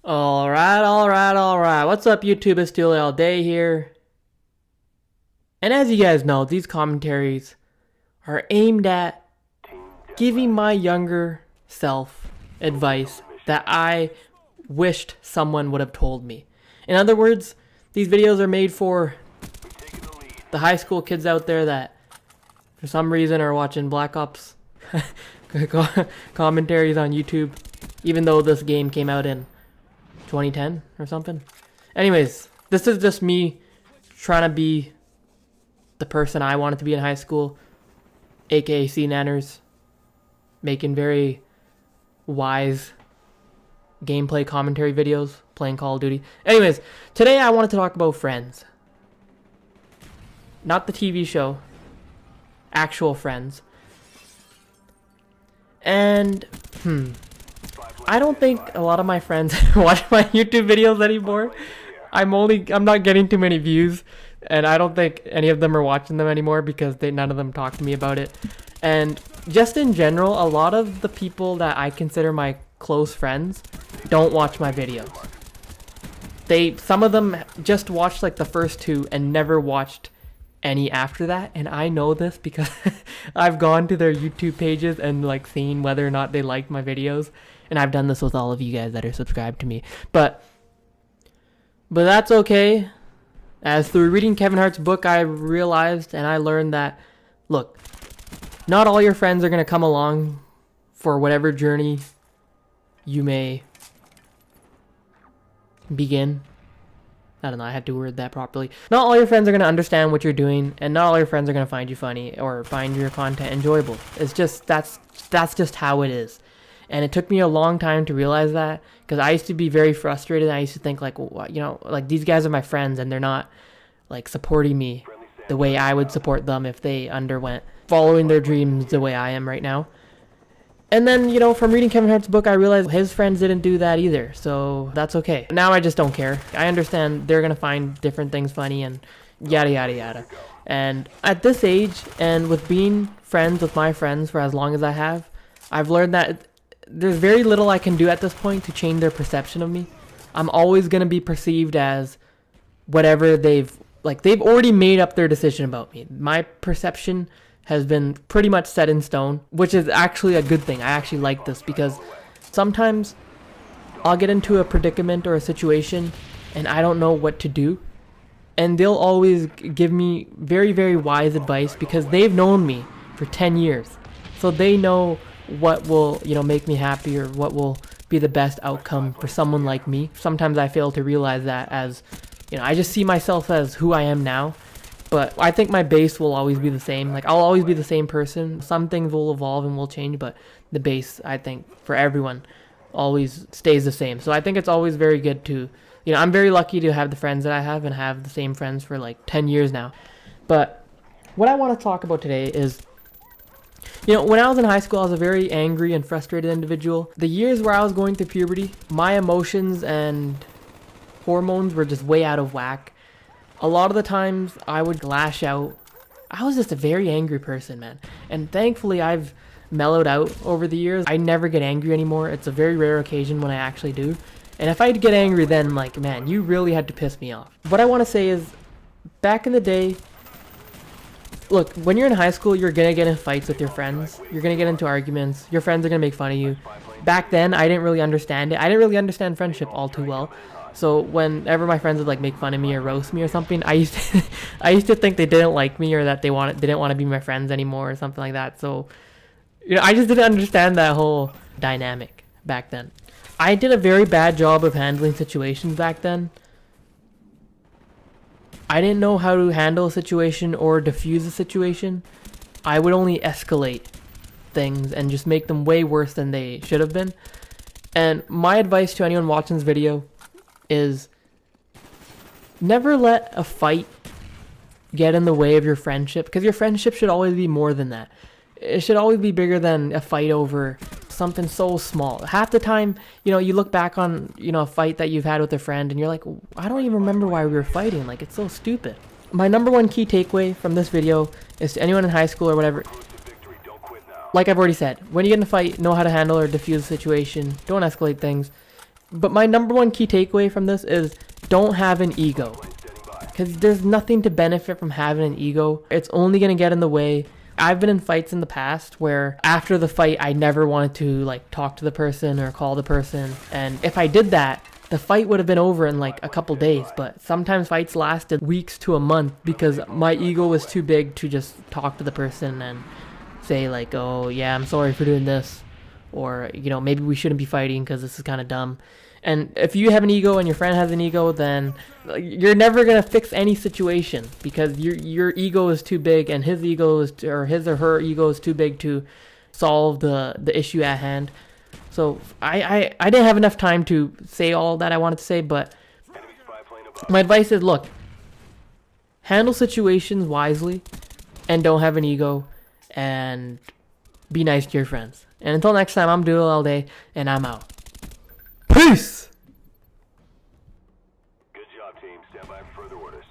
Alright. What's up, YouTube? It's Dulai all day here. And as you guys know, these commentaries are aimed at giving my younger self advice that I wished someone would have told me. In other words, these videos are made for the high school kids out there that for some reason are watching Black Ops commentaries on YouTube, even though this game came out in 2010 or something. Anyways, this is just me trying to be the person I wanted to be in high school, aka C-Nanners, making very wise gameplay commentary videos, playing Call of Duty. Anyways, today I wanted to talk about Friends. Not the TV show, actual Friends. And, I don't think a lot of my friends watch my YouTube videos anymore. I'm not getting too many views, and I don't think any of them are watching them anymore because none of them talk to me about it. And just in general, a lot of the people that I consider my close friends don't watch my videos. Some of them just watched like the first two and never watched any after that, and I know this because I've gone to their YouTube pages and like seen whether or not they liked my videos. And I've done this with all of you guys that are subscribed to me. But that's okay. As through reading Kevin Hart's book, I realized and I learned that, look, not all your friends are going to come along for whatever journey you may begin. I don't know, I had to word that properly. Not all your friends are going to understand what you're doing, and not all your friends are going to find you funny or find your content enjoyable. It's just, that's just how it is. And it took me a long time to realize that, because I used to be very frustrated. I used to think like, you know, like these guys are my friends and they're not like supporting me the way I would support them if they underwent following their dreams the way I am right now. And then, you know, from reading Kevin Hart's book, I realized his friends didn't do that either. So that's okay. Now I just don't care. I understand they're going to find different things funny and yada, yada, yada. And at this age, and with being friends with my friends for as long as I have, I've learned that there's very little I can do at this point to change their perception of me. I'm always going to be perceived as whatever they've already made up their decision about me. My perception has been pretty much set in stone, which is actually a good thing. I actually like this because sometimes I'll get into a predicament or a situation and I don't know what to do. And they'll always give me very, very wise advice because they've known me for 10 years. So they know what will, you know, make me happy or what will be the best outcome for someone like me. Sometimes I fail to realize that, as, you know, I just see myself as who I am now. But I think my base will always be the same. Like, I'll always be the same person. Some things will evolve and will change, but the base, I think, for everyone always stays the same. So I think it's always very good to, you know, I'm very lucky to have the friends that I have and have the same friends for like 10 years now. But what I want to talk about today is, you know, when I was in high school, I was a very angry and frustrated individual. The years where I was going through puberty, my emotions and hormones were just way out of whack. A lot of the times I would lash out. I was just a very angry person, man. And thankfully I've mellowed out over the years. I never get angry anymore. It's a very rare occasion when I actually do. And if I get angry, then like, man, you really had to piss me off. What I want to say is, back in the day, look, when you're in high school, you're going to get in fights with your friends. You're going to get into arguments. Your friends are going to make fun of you. Back then, I didn't really understand it. I didn't really understand friendship all too well. So whenever my friends would like make fun of me or roast me or something, I used to think they didn't like me or that they didn't want to be my friends anymore or something like that. So, you know, I just didn't understand that whole dynamic back then. I did a very bad job of handling situations back then. I didn't know how to handle a situation or diffuse a situation. I would only escalate things and just make them way worse than they should have been. And my advice to anyone watching this video is never let a fight get in the way of your friendship, because your friendship should always be more than that. It should always be bigger than a fight over something so small. Half the time, you know, you look back on, you know, a fight that you've had with a friend and you're like, I don't even remember why we were fighting. Like, it's so stupid. My number one key takeaway from this video is to anyone in high school or whatever, like I've already said, when you get in a fight, know how to handle or diffuse the situation. Don't escalate things. But my number one key takeaway from this is don't have an ego. Because there's nothing to benefit from having an ego. It's only going to get in the way. I've been in fights in the past where after the fight, I never wanted to like talk to the person or call the person. And if I did that, the fight would have been over in like a couple days. But sometimes fights lasted weeks to a month because my ego was too big to just talk to the person and say like, oh yeah, I'm sorry for doing this. Or, you know, maybe we shouldn't be fighting because this is kind of dumb. And if you have an ego and your friend has an ego, then you're never going to fix any situation because your ego is too big and his ego is, or his or her ego is too big to solve the issue at hand. So I didn't have enough time to say all that I wanted to say, but my advice is, look, handle situations wisely and don't have an ego and be nice to your friends. And until next time, I'm Dulai all day and I'm out. Peace! Good job, team. Stand by for further orders.